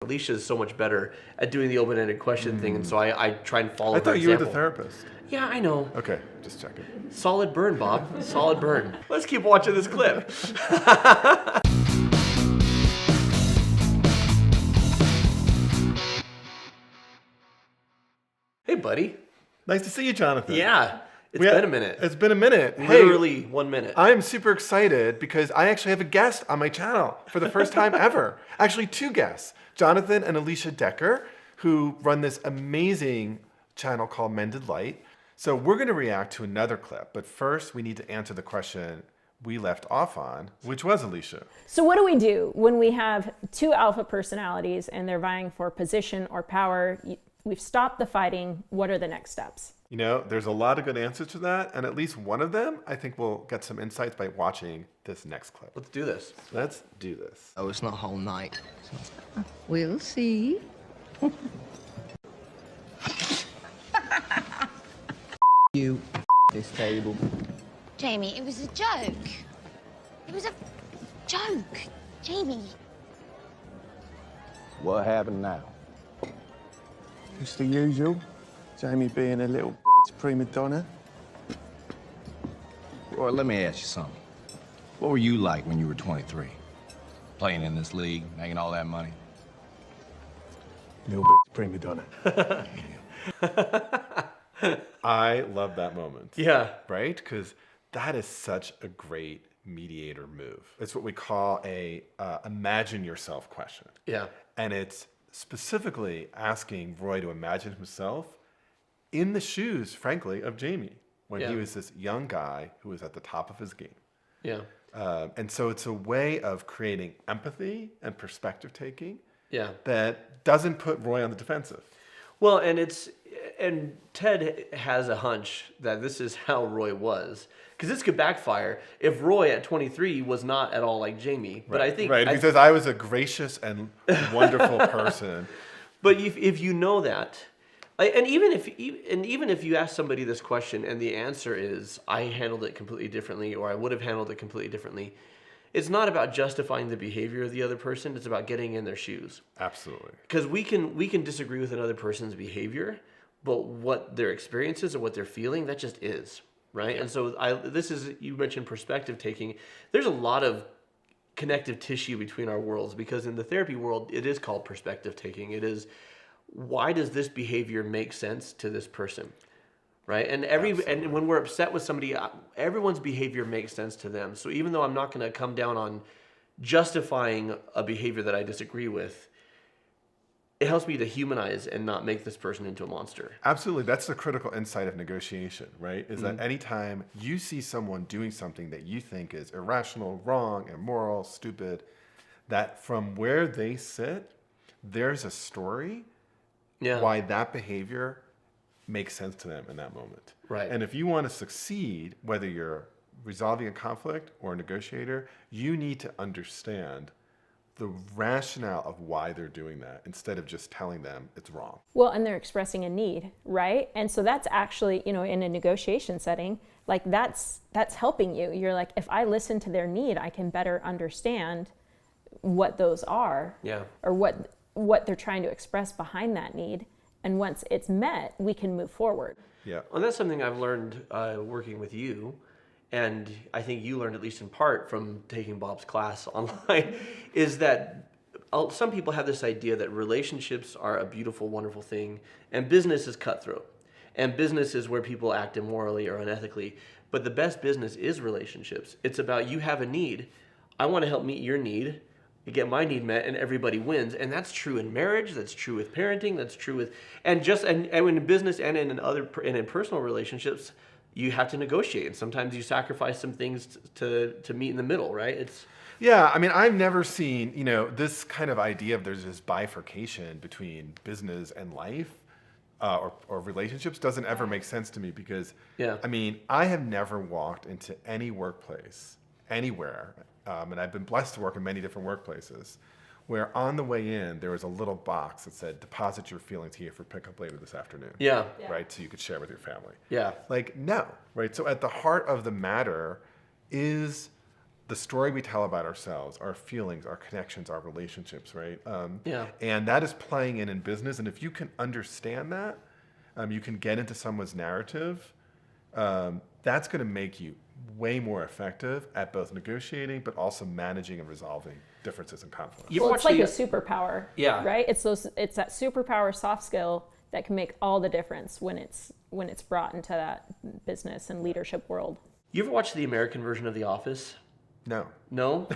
Alicia's so much better at doing the open-ended question thing, and so I try and follow her I thought you were the example. therapist. Yeah, I know. Okay, just checking. Solid burn, Bob. Solid burn. Let's keep watching this clip. Hey, buddy. Nice to see you, Jonathan. Yeah, it's been a minute. It's been a minute. Literally 1 minute. I'm super excited because I actually have a guest on my channel for the first time ever. Actually, 2 guests, Jonathan and Alicia Decker, who run this amazing channel called Mended Light. So we're going to react to another clip, but first we need to answer the question we left off on, which was Alicia. So what do we do when we have 2 alpha personalities and they're vying for position or power? We've stopped the fighting. What are the next steps? You know, there's a lot of good answers to that, and at least one of them, I think we'll get some insights by watching this next clip. Let's do this. Let's do this. Oh, it's not whole night. We'll see. You this table. Jamie, it was a joke. It was a joke. Jamie. What happened now? It's the usual. Jamie being a little bitch prima donna. Roy, let me ask you something. What were you like when you were 23? Playing in this league, making all that money? Little bitch prima donna. I love that moment. Yeah. Right? Because that is such a great mediator move. It's what we call a imagine yourself question. Yeah. And it's specifically asking Roy to imagine himself in the shoes, frankly, of Jamie when he was this young guy who was at the top of his game. Yeah. And so it's a way of creating empathy and perspective taking that doesn't put Roy on the defensive. Well, and Ted has a hunch that this is how Roy was. Because this could backfire if Roy at 23 was not at all like Jamie. But I think... Right, because I was a gracious and wonderful person. But if you know that... And even if you ask somebody this question and the answer is, I handled it completely differently, or I would have handled it completely differently, it's not about justifying the behavior of the other person. It's about getting in their shoes. Absolutely. Because we can disagree with another person's behavior, but what their experience is or what they're feeling, that just is, right? Yeah. And so you mentioned perspective taking. There's a lot of connective tissue between our worlds, because in the therapy world, it is called perspective taking. It is, why does this behavior make sense to this person? Right? And and when we're upset with somebody, everyone's behavior makes sense to them. So even though I'm not going to come down on justifying a behavior that I disagree with, it helps me to humanize and not make this person into a monster. Absolutely. That's the critical insight of negotiation, right? Is that anytime you see someone doing something that you think is irrational, wrong, immoral, stupid, that from where they sit, there's a story why that behavior makes sense to them in that moment. Right. And if you want to succeed, whether you're resolving a conflict or a negotiator, you need to understand the rationale of why they're doing that instead of just telling them it's wrong. Well, and they're expressing a need, right? And so that's actually, in a negotiation setting, like that's helping you. You're like, if I listen to their need, I can better understand what those are, or what they're trying to express behind that need. And once it's met, we can move forward. Yeah. And that's something I've learned working with you. And I think you learned, at least in part, from taking Bob's class online, is that some people have this idea that relationships are a beautiful, wonderful thing, and business is cutthroat. And business is where people act immorally or unethically. But the best business is relationships. It's about, you have a need. I want to help meet your need. You get my need met, and everybody wins. And that's true in marriage. That's true with parenting. That's true with and in business and in personal relationships, you have to negotiate. And sometimes you sacrifice some things to meet in the middle, right? Yeah, I mean, I've never seen this kind of idea of there's this bifurcation between business and life or relationships doesn't ever make sense to me, because I mean, I have never walked into any workplace anywhere. And I've been blessed to work in many different workplaces, where on the way in, there was a little box that said, deposit your feelings here for pickup later this afternoon. Yeah. Right? So you could share with your family. Yeah. Like, no. Right? So at the heart of the matter is the story we tell about ourselves, our feelings, our connections, our relationships, right? Yeah. And that is playing in business. And if you can understand that, you can get into someone's narrative. That's going to make you way more effective at both negotiating, but also managing and resolving differences and conflicts. You Well, watch it's like the- a superpower. Yeah. Right? It's that superpower soft skill that can make all the difference when it's brought into that business and leadership world. You ever watch the American version of The Office? No. No?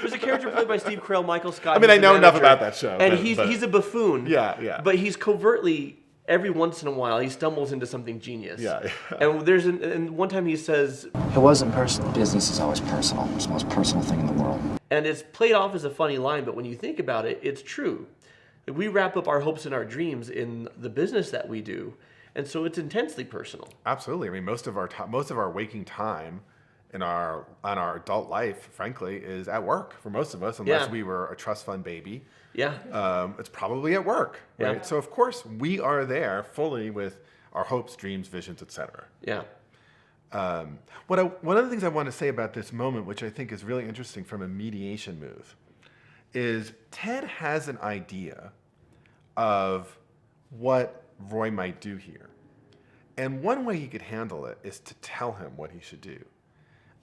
There's a character played by Steve Carell, Michael Scott. I mean, He's I the know enough manager, about that show, and but- he's a buffoon. Yeah, yeah. But he's covertly, every once in a while, he stumbles into something genius. Yeah, yeah. And and one time he says, It wasn't personal. Business is always personal. It's the most personal thing in the world. and it's played off as a funny line, but when you think about it, it's true. We wrap up our hopes and our dreams in the business that we do, and so it's intensely personal. Absolutely. I mean, most of our waking time on our adult life, frankly, is at work for most of us, unless Yeah. we were a trust fund baby. Yeah. It's probably at work, right? Yeah. So of course we are there fully with our hopes, dreams, visions, etc. Yeah. One of the things I want to say about this moment, which I think is really interesting from a mediation move, is Ted has an idea of what Roy might do here. And one way he could handle it is to tell him what he should do.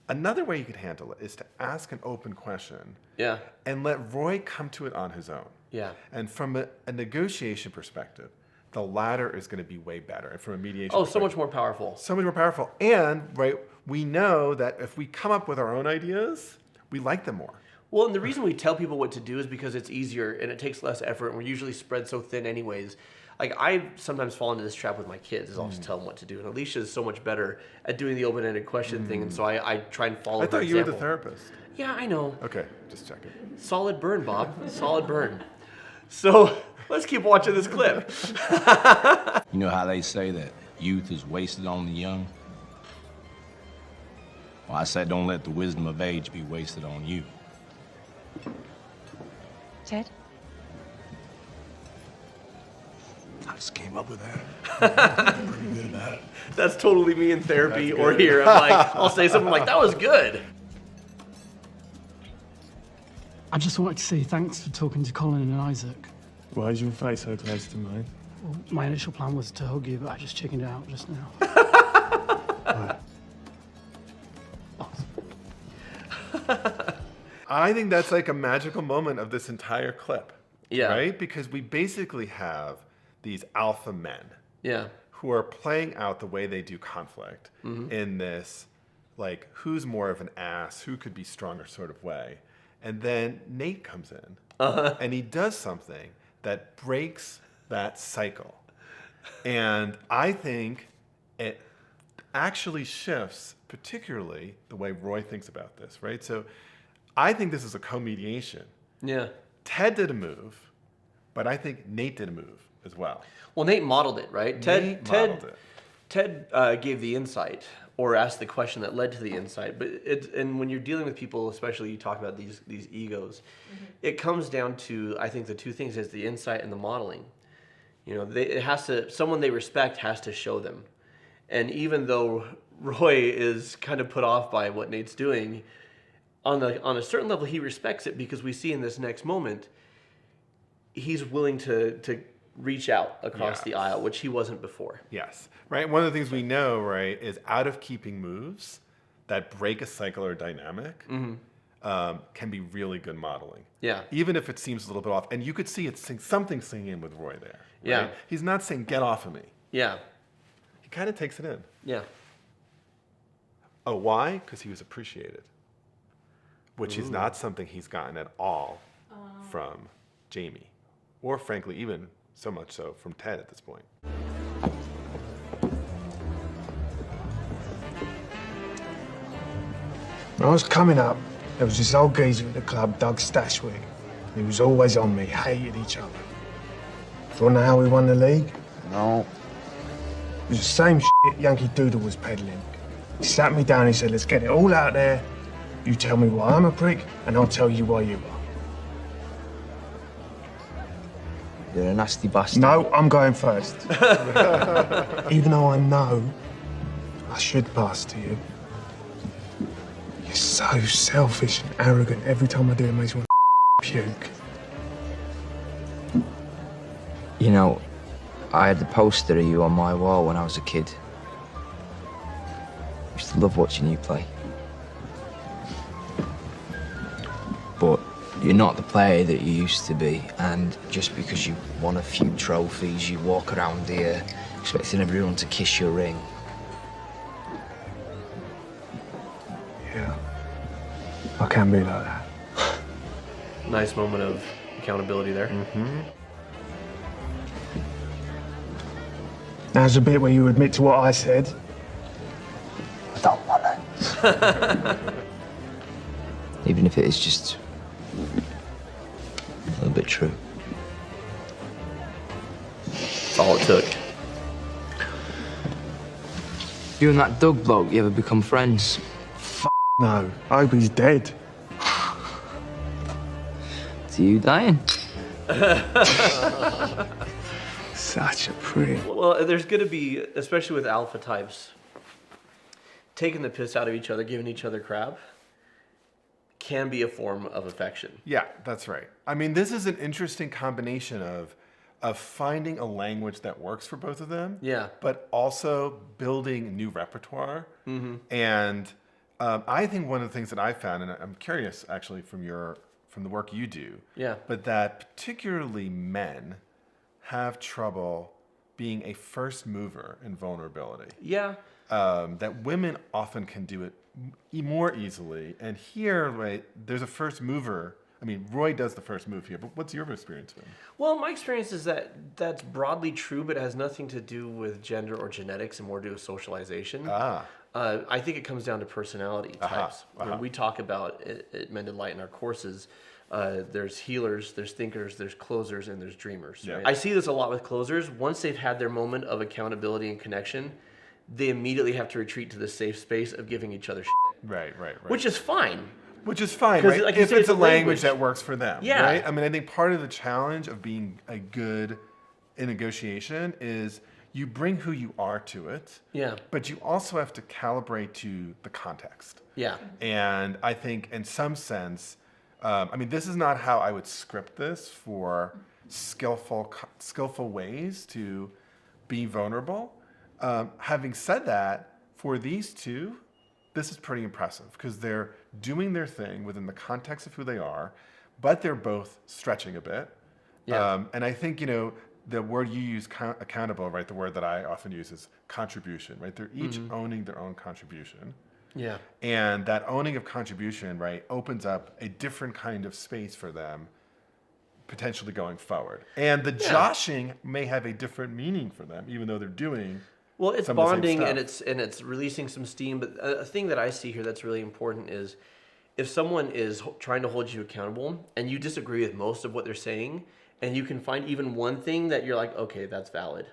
Another way he could handle it is to ask an open question Yeah. and let Roy come to it on his own. Yeah. And from a negotiation perspective, the latter is going to be way better. And from a mediation Oh, so perspective, much more powerful. so much more powerful. And, right, we know that if we come up with our own ideas, we like them more. Well, and the reason we tell people what to do is because it's easier and it takes less effort, and we're usually spread so thin anyways. Like, I sometimes fall into this trap with my kids, is I'll just tell them what to do. And Alicia is so much better at doing the open-ended question thing, and so I try and follow I her thought you were the example. therapist. Yeah, I know. Okay, just checking. Solid burn, Bob. Solid burn. So, let's keep watching this clip. You know how they say that youth is wasted on the young? Well, I said don't let the wisdom of age be wasted on you. Ted? I just came up with that. Pretty good at it. That's totally me in therapy or here. I'm like, I'll say something like, that was good. I just wanted to say thanks for talking to Colin and Isaac. Why is your face so close to mine? Well, my initial plan was to hug you, but I just chickened out just now. I think that's like a magical moment of this entire clip. Yeah. Right? Because we basically have these alpha men Yeah. who are playing out the way they do conflict in this, like, who's more of an ass, who could be stronger sort of way. And then Nate comes in and he does something that breaks that cycle. And I think it actually shifts, particularly the way Roy thinks about this, right? So I think this is a co-mediation. Yeah. Ted did a move, but I think Nate did a move as well. Well, Nate modeled it, right? Nate modeled it. Ted gave the insight or asked the question that led to the insight. But and when you're dealing with people, especially you talk about these egos, it comes down to, I think the two things is the insight and the modeling. You know, someone they respect has to show them. And even though Roy is kind of put off by what Nate's doing, on a certain level he respects it, because we see in this next moment he's willing to reach out across the aisle, which he wasn't before. Yes, right? One of the things we know, right, is out-of-keeping moves that break a cycle or dynamic can be really good modeling. Yeah. Even if it seems a little bit off. And you could see something sinking in with Roy there. Right? Yeah. He's not saying, get off of me. Yeah. He kind of takes it in. Yeah. Oh, why? Because he was appreciated. Which is not something he's gotten at all from Jamie. Or frankly, even so much so from Ted at this point. When I was coming up, there was this old geezer at the club, Doug Stashwick. He was always on me, hated each other. Do you want to know how we won the league? No. It was the same shit Yankee Doodle was peddling. He sat me down and he said, let's get it all out there. You tell me why I'm a prick, and I'll tell you why you are. You're a nasty bastard. No, I'm going first. Even though I know I should pass to you. so selfish and arrogant. Every time I do it, it makes me want to puke. You know, I had the poster of you on my wall when I was a kid. I used to love watching you play. But you're not the player that you used to be, and just because you won a few trophies, you walk around here expecting everyone to kiss your ring. Yeah, I can be like that. Nice moment of accountability there. Now's the bit where you admit to what I said. I don't want to. Even if it is just a little bit true. That's all it took. You and that Doug bloke, you ever become friends? No, I hope he's dead. To you dying? Such a prick. Well, there's going to be, especially with alpha types, taking the piss out of each other, giving each other crap, can be a form of affection. Yeah, that's right. I mean, this is an interesting combination of finding a language that works for both of them. Yeah. But also building new repertoire. And I think one of the things that I found, and I'm curious actually from the work you do, but that particularly men have trouble being a first mover in vulnerability. Yeah. That women often can do it more easily. And here, right, there's a first mover. I mean, Roy does the first move here, but what's your experience been? Well, my experience is that that's broadly true, but it has nothing to do with gender or genetics and more to do with socialization. I think it comes down to personality types. When we talk about at Mended Light in our courses, there's healers, there's thinkers, there's closers, and there's dreamers. Yeah. Right? I see this a lot with closers. Once they've had their moment of accountability and connection, they immediately have to retreat to the safe space of giving each other shit. Right. Which is fine. Which is fine, 'Cause right? like you If said, it's a it's a language language. that works for them, Yeah. right? I mean, I think part of the challenge of being a good in negotiation is you bring who you are to it, but you also have to calibrate to the context. Yeah. And I think in some sense, I mean, this is not how I would script this for skillful ways to be vulnerable. Having said that, for these two, this is pretty impressive because they're doing their thing within the context of who they are, but they're both stretching a bit. Yeah. And I think, the word you use, accountable, right? The word that I often use is contribution, right? They're each owning their own contribution. Yeah. And that owning of contribution, right, opens up a different kind of space for them potentially going forward. And the joshing may have a different meaning for them, even though they're doing Well, it's some of the same bonding stuff. and it's releasing some steam. But a thing that I see here that's really important is if someone is trying to hold you accountable and you disagree with most of what they're saying, and you can find even one thing that you're like, okay, that's valid.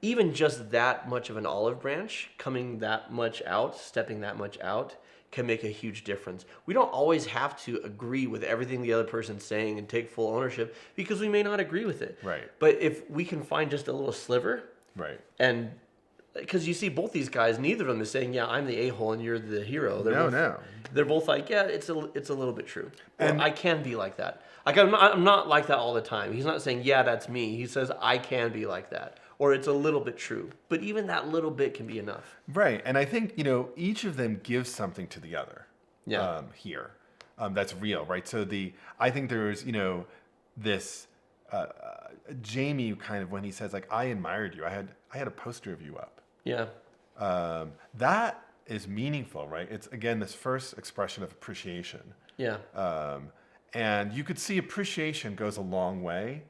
Even just that much of an olive branch, coming that much out, stepping that much out, can make a huge difference. We don't always have to agree with everything the other person's saying and take full ownership because we may not agree with it. Right. But if we can find just a little sliver, right, and because you see both these guys, neither of them is saying, yeah, I'm the a-hole and you're the hero. They're both like, yeah, it's a little bit true. Or I can be like that. Like I'm not like that all the time. He's not saying, yeah, that's me. He says, I can be like that. Or it's a little bit true. But even that little bit can be enough. Right. And I think, each of them gives something to the other here. That's real, right? So I think there's, this Jamie kind of when he says like, I admired you. I had a poster of you up. Yeah. That is meaningful, right? It's again, this first expression of appreciation. Yeah. And you could see appreciation goes a long way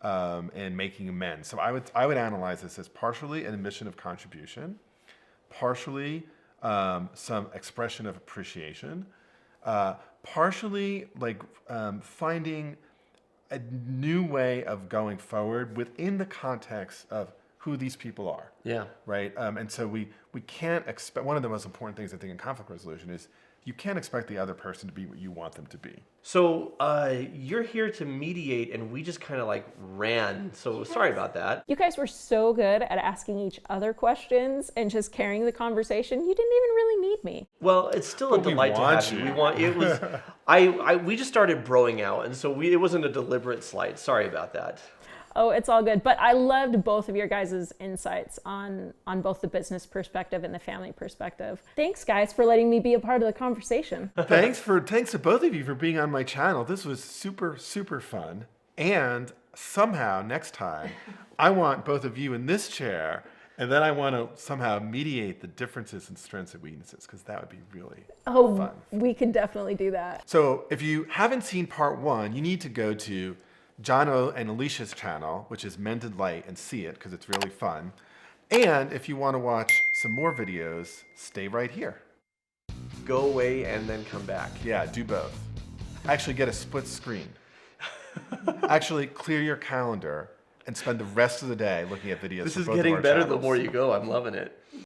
in making amends. So I would analyze this as partially an admission of contribution, partially some expression of appreciation, partially like finding a new way of going forward within the context of who these people are. Yeah. Right. And so we can't expect. One of the most important things I think in conflict resolution is you can't expect the other person to be what you want them to be. So you're here to mediate, and we just kind of like ran. So sorry about that. You guys were so good at asking each other questions and just carrying the conversation. You didn't even really need me. Well, it's still a delight to have you. We want it was. We just started broing out, and so it wasn't a deliberate slight. Sorry about that. Oh, it's all good. But I loved both of your guys' insights on both the business perspective and the family perspective. Thanks, guys, for letting me be a part of the conversation. Thanks to both of you for being on my channel. This was super, super fun. And somehow next time, I want both of you in this chair, and then I want to somehow mediate the differences in strengths and weaknesses, because that would be really fun. We could definitely do that. So if you haven't seen part 1, you need to go to Jono and Alicia's channel, which is Mended Light, and see it because it's really fun. And if you want to watch some more videos, stay right here. Go away and then come back. Yeah, do both. Actually get a split screen. Actually clear your calendar and spend the rest of the day looking at videos. This for is both getting of our better channels. the more you go. I'm loving it.